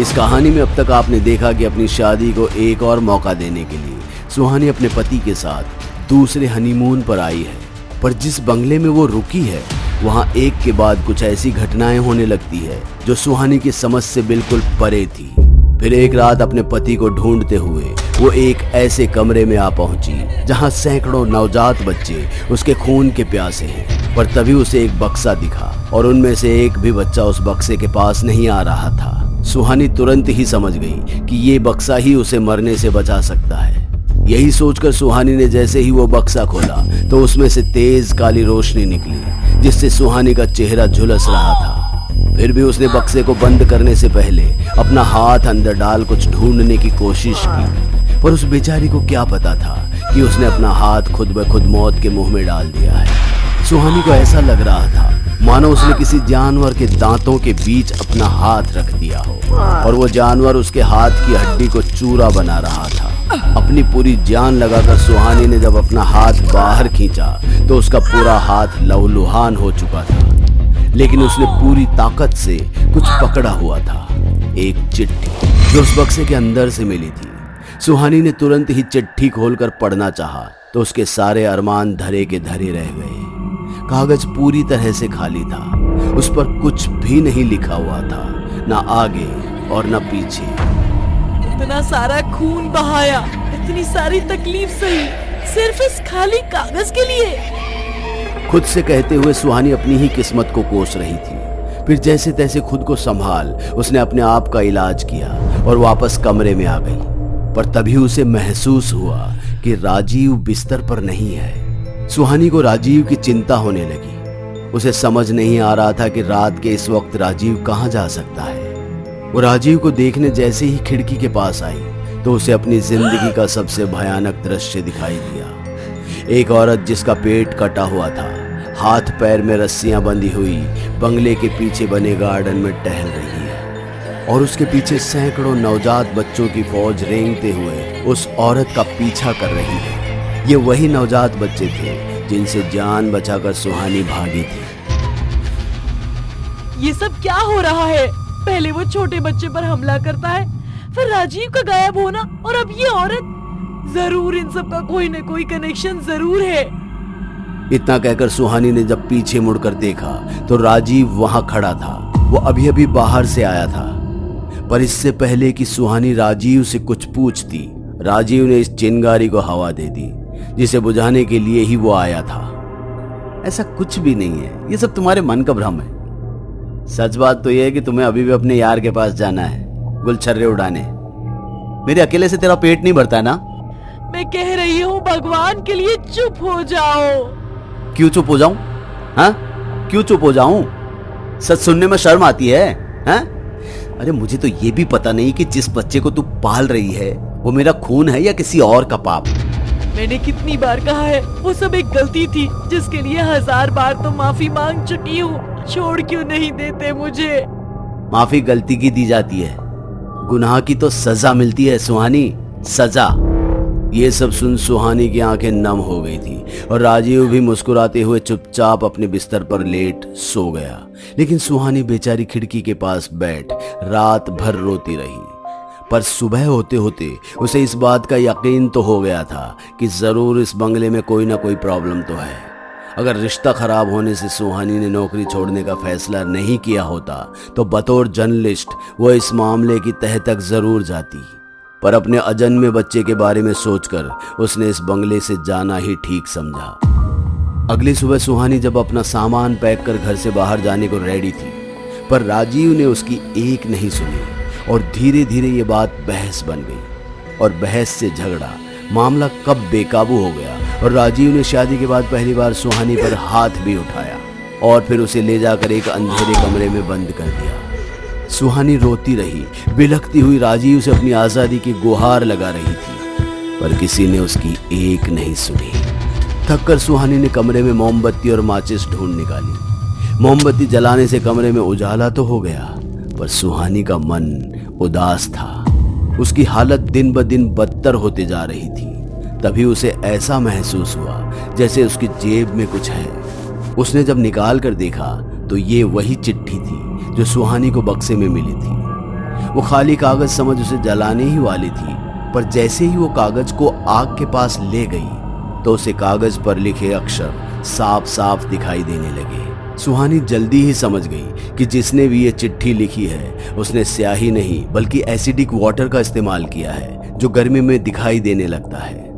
इस कहानी में अब तक आपने देखा कि अपनी शादी को एक और मौका देने के लिए सुहानी अपने पति के साथ दूसरे हनीमून पर आई है। पर जिस बंगले में वो रुकी है वहाँ एक के बाद कुछ ऐसी घटनाएं होने लगती है जो सुहानी की समझ से बिल्कुल परे थी। फिर एक रात अपने पति को ढूंढते हुए वो एक ऐसे कमरे में आ पहुंची जहां सैकड़ों नवजात बच्चे उसके खून के प्यासे हैं। पर तभी उसे एक बक्सा दिखा और उनमें से एक भी बच्चा उस बक्से के पास नहीं आ रहा था। सुहानी तुरंत ही समझ गई कि ये बक्सा ही उसे मरने से बचा सकता है। यही सोचकर सुहानी ने जैसे ही वो बक्सा खोला तो उसमें से तेज काली रोशनी निकली जिससे सुहानी का चेहरा झुलस रहा था। फिर भी उसने बक्से को बंद करने से पहले अपना हाथ अंदर डाल कुछ ढूंढने की कोशिश की, पर उस बेचारी को क्या पता था कि उसने अपना हाथ खुद ब खुद मौत के मुंह में डाल दिया है। सुहानी को ऐसा लग रहा था मानो उसने किसी जानवर के दांतों के बीच अपना हाथ रख दिया हो और वो जानवर उसके हाथ की हड्डी को चूरा बना रहा था। अपनी पूरी जान लगाकर सुहानी ने जब अपना हाथ बाहर खींचा तो उसका पूरा हाथ लहूलुहान हो चुका था, लेकिन उसने पूरी ताकत से कुछ पकड़ा हुआ था, एक चिट्ठी जो उस बक्से के अंदर से मिली थी। सुहानी ने तुरंत ही चिट्ठी खोलकर पढ़ना चाहा तो उसके सारे अरमान धरे के धरे रह गए। कागज पूरी तरह से खाली था, उस पर कुछ भी नहीं लिखा हुआ था, ना आगे और ना पीछे। इतना सारा खून बहाया, इतनी सारी तकलीफ सही, सिर्फ इस खाली कागज के लिए। खुद से कहते हुए सुहानी अपनी ही किस्मत को कोस रही थी। फिर जैसे तैसे खुद को संभाल उसने अपने आप का इलाज किया और वापस कमरे में आ गई। पर तभी उसे महसूस हुआ कि राजीव बिस्तर पर नहीं है। सुहानी को राजीव की चिंता होने लगी। उसे समझ नहीं आ रहा था कि रात के इस वक्त राजीव कहाँ जा सकता है। वो राजीव को देखने जैसे ही खिड़की के पास आई तो उसे अपनी जिंदगी का सबसे भयानक दृश्य दिखाई दिया। एक औरत जिसका पेट कटा हुआ था, हाथ पैर में रस्सियां बंधी हुई, बंगले के पीछे बने गार्डन में टहल रही है और उसके पीछे सैकड़ों नवजात बच्चों की फौज रेंगते हुए उस औरत का पीछा कर रही है। ये वही नवजात बच्चे थे जिनसे जान बचाकर सुहानी भागी थी। ये सब क्या हो रहा है? पहले वो छोटे बच्चे पर हमला करता है, फिर राजीव का गायब होना और अब ये औरत। जरूर इन सब का कोई न कोई कनेक्शन जरूर है। इतना कहकर सुहानी ने जब पीछे मुड़कर देखा तो राजीव वहां खड़ा था। वो अभी अभी बाहर से आया था। पर इससे पहले कि सुहानी राजीव से कुछ पूछती, राजीव ने इस चिंगारी को हवा दे दी जिसे बुझाने के लिए ही वो आया था। ऐसा कुछ भी नहीं है, ये सब तुम्हारे मन का भ्रम है। सच बात तो यह है कि तुम्हें अभी भी अपने यार के पास जाना है, गुलछर्रे उड़ाने। मेरे अकेले से तेरा पेट नहीं भरता ना? मैं कह रही हूँ भगवान के लिए चुप हो जाओ। क्यों चुप हो जाऊं? हाँ, क्यों चुप हो जाऊं? सच सुनने में शर्म आती है? हाँ? अरे मुझे तो ये भी पता नहीं कि जिस बच्चे को तू पाल रही है वो मेरा खून है या किसी और का पाप। मैंने कितनी बार कहा है वो सब एक गलती थी जिसके लिए 1000 बार तो माफी मांग चुकी हूँ। छोड़ क्यों नहीं देते मुझे? माफी गलती की दी जाती है, गुनाह की तो सजा मिलती है सुहानी, सजा। ये सब सुन सुहानी की आंखें नम हो गई थी और राजीव भी मुस्कुराते हुए चुपचाप अपने बिस्तर पर लेट सो गया। लेकिन सुहानी बेचारी खिड़की के पास बैठ रात भर रोती रही। पर सुबह होते होते उसे इस बात का यकीन तो हो गया था कि जरूर इस बंगले में कोई ना कोई प्रॉब्लम तो है। अगर रिश्ता खराब होने से सुहानी ने नौकरी छोड़ने का फैसला नहीं किया होता तो बतौर जर्नलिस्ट वो इस मामले की तह तक जरूर जाती। पर अपने अजन्मे बच्चे के बारे में सोचकर उसने इस बंगले से जाना ही ठीक समझा। अगली सुबह सुहानी जब अपना सामान पैक कर घर से बाहर जाने को रेडी थी, पर राजीव ने उसकी एक नहीं सुनी और धीरे धीरे ये बात बहस बन गई और बहस से झगड़ा। मामला कब बेकाबू हो गया और राजीव ने शादी के बाद पहली बार सुहानी पर हाथ भी उठाया और फिर उसे ले जाकर एक अंधेरे कमरे में बंद कर दिया। सुहानी रोती रही, बिलखती हुई राजीव से अपनी आजादी की गुहार लगा रही थी, पर किसी ने उसकी एक नहीं सुनी। थककर सुहानी ने कमरे में मोमबत्ती और माचिस ढूंढ निकाली। मोमबत्ती जलाने से कमरे में उजाला तो हो गया, पर सुहानी का मन उदास था। उसकी हालत दिन ब दिन बदतर होते जा रही थी। तभी उसे ऐसा महसूस हुआ जैसे उसकी जेब में कुछ है। उसने जब निकाल कर देखा तो ये वही चिट्ठी थी जो सुहानी को बक्से में मिली थी। वो खाली कागज समझ उसे जलाने ही वाली थी, पर जैसे ही वो कागज को आग के पास ले गई तो उसे कागज पर लिखे अक्षर साफ साफ दिखाई देने लगे। सुहानी जल्दी ही समझ गई कि जिसने भी ये चिट्ठी लिखी है उसने स्याही नहीं बल्कि एसिडिक वाटर का इस्तेमाल किया है, जो गर्मी में दिखाई देने लगता है।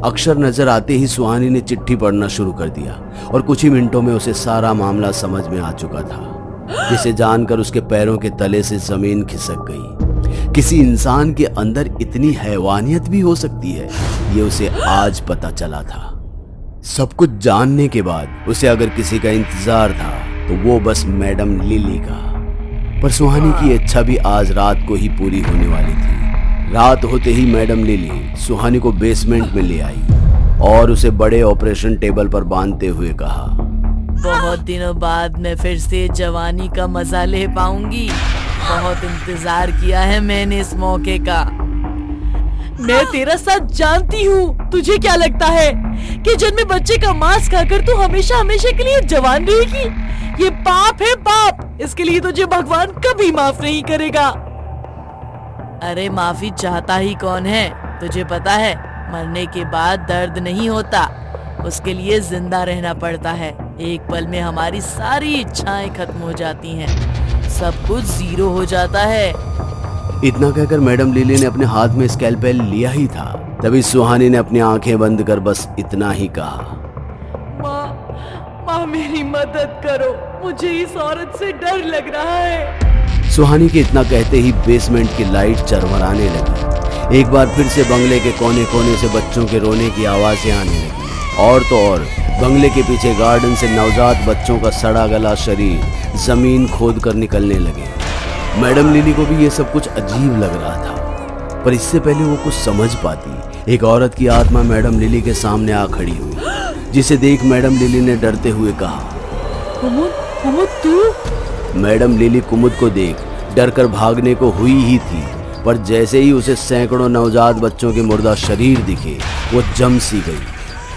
अक्षर नजर आते ही सुहानी ने चिट्ठी पढ़ना शुरू कर दिया और कुछ ही मिनटों में उसे सारा मामला समझ में आ चुका था, जिसे जानकर उसके पैरों के तले से जमीन खिसक गई। किसी इंसान के अंदर इतनी हैवानियत भी हो सकती है, ये उसे आज पता चला था। सब कुछ जानने के बाद उसे अगर किसी का इंतजार था तो वो बस मैडम लिली का। पर सुहानी की इच्छा भी आज रात को ही पूरी होने वाली थी। रात होते ही मैडम लिली सुहानी को बेसमेंट में ले आई और उसे बड़े ऑपरेशन टेबल पर बांधते हुए कहा, बहुत दिनों बाद मैं फिर से जवानी का मजा ले पाऊंगी। बहुत इंतजार किया है मैंने इस मौके का। मैं तेरा साथ जानती हूँ। तुझे क्या लगता है कि जन्मे बच्चे का मांस खाकर तू हमेशा हमेशा के लिए जवान रहेगी? ये पाप है, पाप। इसके लिए तुझे भगवान कभी माफ नहीं करेगा। अरे माफी चाहता ही कौन है? तुझे पता है मरने के बाद दर्द नहीं होता, उसके लिए जिंदा रहना पड़ता है। एक पल में हमारी सारी इच्छाएं खत्म हो जाती हैं, सब कुछ जीरो हो जाता है। इतना कहकर मैडम लिली ने अपने हाथ में स्कैलपेल लिया ही था, तभी सुहानी ने अपनी आंखें बंद कर बस इतना ही कहा, माँ मेरी मदद करो, मुझे इस औरत से डर लग रहा है। सुहानी के इतना कहते ही बेसमेंट की लाइट चरमराने लगी। एक बार फिर से बंगले के कोने कोने से बच्चों के रोने की आवाजें आने लगी। और तो और बंगले के पीछे गार्डन से नवजात बच्चों का सड़ा गला शरीर जमीन खोद कर निकलने लगे। मैडम लिली को भी ये सब कुछ अजीब लग रहा था, पर इससे पहले वो कुछ समझ पाती, एक औरत की आत्मा मैडम लिली के सामने आ खड़ी हुई, जिसे देख मैडम लिली ने डरते हुए कहा, कुमुद तू? मैडम लिली कुमुद को देख डर कर भागने को हुई ही थी, पर जैसे ही उसे सैकड़ों नवजात बच्चों के मुर्दा शरीर दिखे वो जम सी गई।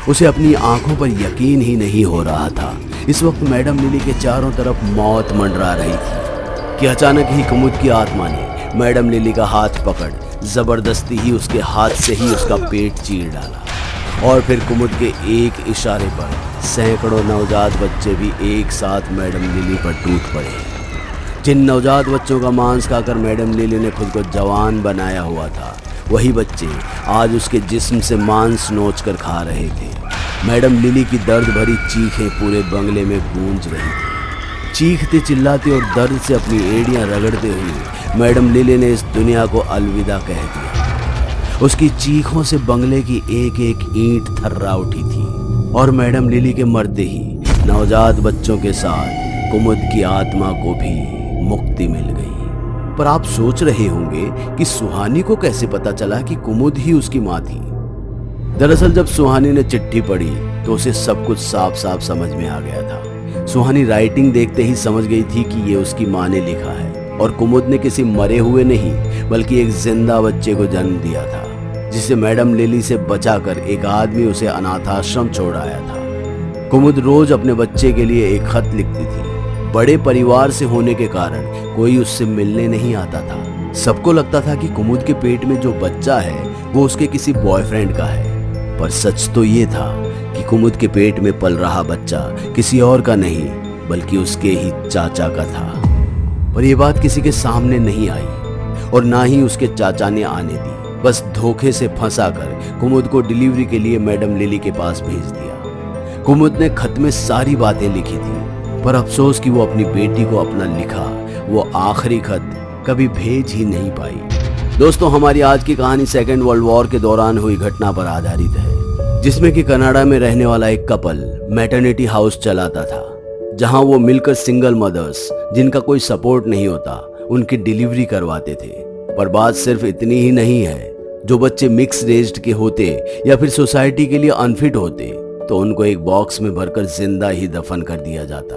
उसे अपनी आंखों पर यकीन ही नहीं हो रहा था। इस वक्त मैडम लिली के चारों तरफ मौत मंडरा रही थी कि अचानक ही कुमुद की आत्मा ने मैडम लिली का हाथ पकड़ जबरदस्ती ही उसके हाथ से ही उसका पेट चीर डाला और फिर कुमुद के एक इशारे पर सैकड़ों नवजात बच्चे भी एक साथ मैडम लिली पर टूट पड़े। जिन नवजात बच्चों का मांस खाकर मैडम लिली ने खुद को जवान बनाया हुआ था, वही बच्चे आज उसके जिस्म से मांस नोच कर खा रहे थे। मैडम लिली की दर्द भरी चीखें पूरे बंगले में गूंज रही थी। चीखते चिल्लाते और दर्द से अपनी एड़ियां रगड़ते हुए मैडम लिली ने इस दुनिया को अलविदा कह दिया। उसकी चीखों से बंगले की एक एक ईंट थर्रा उठी थी और मैडम लिली के मरते ही नवजात बच्चों के साथ कुमुद की आत्मा को भी मुक्ति मिल गई। पर आप सोच रहे होंगे कि सुहानी को कैसे पता चला कि कुमुद ही उसकी माँ थी। दरअसल जब सुहानी ने चिट्ठी पढ़ी तो उसे सब कुछ साफ साफ समझ में आ गया था। सुहानी राइटिंग देखते ही समझ गई थी कि ये उसकी माँ ने लिखा है और कुमुद ने किसी मरे हुए नहीं बल्कि एक जिंदा बच्चे को जन्म दिया था, जिसे मैडम लिली से बचाकर एक आदमी उसे अनाथाश्रम छोड़ आया था। कुमुद रोज अपने बच्चे के लिए एक खत लिखती थी। बड़े परिवार से होने के कारण कोई उससे मिलने नहीं आता था। सबको लगता था कि कुमुद के पेट में जो बच्चा है वो उसके किसी बॉयफ्रेंड का है, पर सच तो ये था कि कुमुद के पेट में पल रहा बच्चा किसी और का नहीं बल्कि उसके ही चाचा का था। पर यह बात किसी के सामने नहीं आई और ना ही उसके चाचा ने आने दी। बस धोखे से फंसाकर कुमुद को डिलीवरी के लिए मैडम लिली के पास भेज दिया। कुमुद ने खत में सारी बातें लिखी थी, पर अफसोस कि वो अपनी बेटी को अपना लिखा वो आखिरी खत कभी भेज ही नहीं पाई। दोस्तों, हमारी आज की कहानी सेकेंड वर्ल्ड वॉर के दौरान हुई घटना पर आधारित है, जिसमें कि कनाडा में रहने वाला एक कपल मैटरनिटी हाउस चलाता था, जहां वो मिलकर सिंगल मदर्स जिनका कोई सपोर्ट नहीं होता उनकी डिलीवरी करवाते थे। पर बात सिर्फ इतनी ही नहीं है, जो बच्चे मिक्स रेज्ड के होते या फिर सोसाइटी के लिए अनफिट होते तो उनको एक बॉक्स में भरकर जिंदा ही दफन कर दिया जाता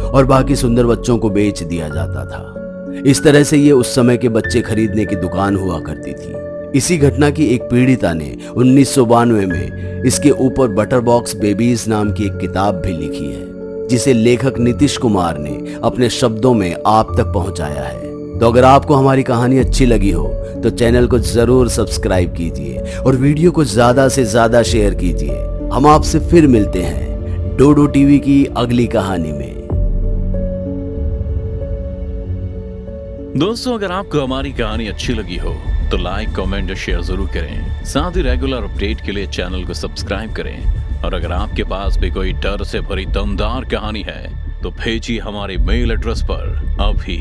और बाकी सुंदर बच्चों को बेच दिया जाता था। इस तरह से ये उस समय के बच्चे खरीदने की दुकान हुआ करती थी। इसी घटना की एक पीड़िता ने 1992 में इसके ऊपर बटर बॉक्स बेबीज नाम की एक किताब भी लिखी है, जिसे लेखक नीतीश कुमार ने अपने शब्दों में आप तक पहुंचाया है। तो अगर आपको हमारी कहानी अच्छी लगी हो तो चैनल को जरूर सब्सक्राइब कीजिए और वीडियो को ज्यादा से ज्यादा शेयर कीजिए। हम आपसे फिर मिलते हैं डोडो टीवी की अगली कहानी में। दोस्तों, अगर आपको हमारी कहानी अच्छी लगी हो तो लाइक, कमेंट और शेयर जरूर करें। साथ ही रेगुलर अपडेट के लिए चैनल को सब्सक्राइब करें। और अगर आपके पास भी कोई डर से भरी दमदार कहानी है तो भेजिए हमारे मेल एड्रेस पर अभी।